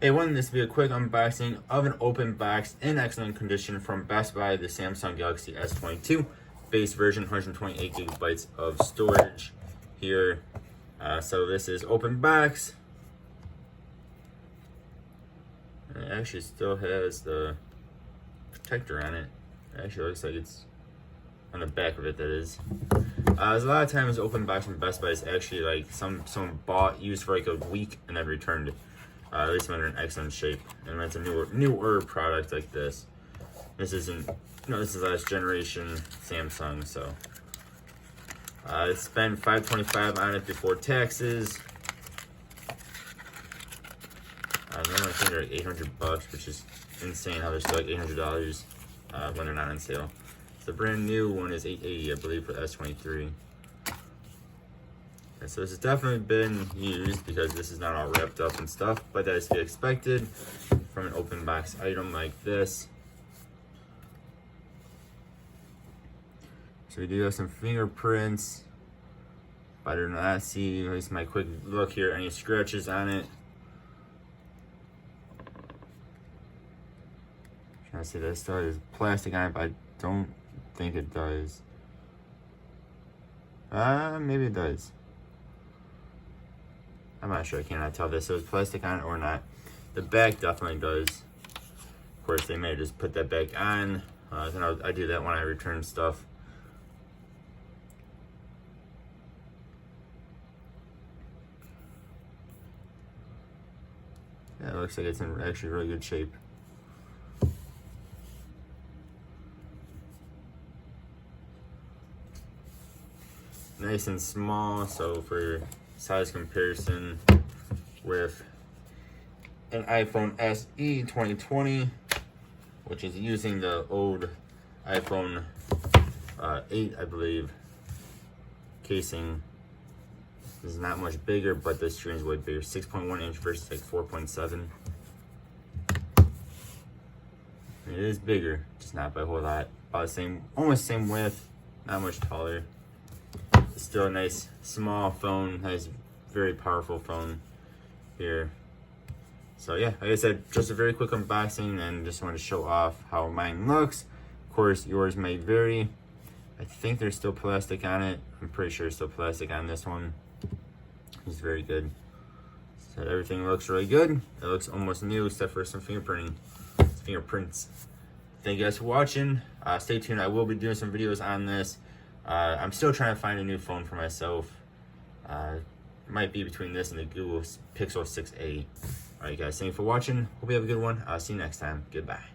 Hey, wanted this to be a quick unboxing of an open box in excellent condition from Best Buy, the Samsung Galaxy S22 base version, 128 gigabytes of storage here. So this is open box. And it actually still has the protector on it. It actually looks like it's on the back of it, that is. There's a lot of times open box from Best Buy is actually like someone bought, used for like a week, and then returned it. At least when they're in excellent shape. And when it's a newer product like this. This isn't, this is last generation Samsung, so. I spent $525 on it before taxes. Normally I think they're like $800, which is insane how they're still like $800 when they're not on sale. The brand new one is $880, I believe, for the S23. Okay, so this has definitely been used because this is not all wrapped up and stuff, but that is to be expected from an open box item like this. So we do have some fingerprints, but I do not see, at least my quick look here, any scratches on it. Trying to see that still has plastic on it, but I don't think it does. Maybe it does. I'm not sure, I cannot tell if this has plastic on it or not. The back definitely does. Of course, they may just put that back on. I do that when I return stuff. Yeah, it looks like it's in actually really good shape. Nice and small, so for size comparison with an iPhone SE 2020, which is using the old iPhone 8, I believe, casing. This is not much bigger, but the screen is way bigger, 6.1 inch versus like 4.7. It is bigger, just not by a whole lot. About the same, almost same width, not much taller. It's still a nice small phone, nice, very powerful phone here. So yeah, like I said, just a very quick unboxing and just wanted to show off how mine looks. Of course, yours may vary. I think there's still plastic on it. I'm pretty sure there's still plastic on this one. It's very good. So everything looks really good. It looks almost new except for some fingerprints. Thank you guys for watching. Stay tuned, I will be doing some videos on this. I'm still trying to find a new phone for myself. It might be between this and the Google Pixel 6a. Alright guys, thank you for watching. Hope you have a good one. I'll see you next time. Goodbye.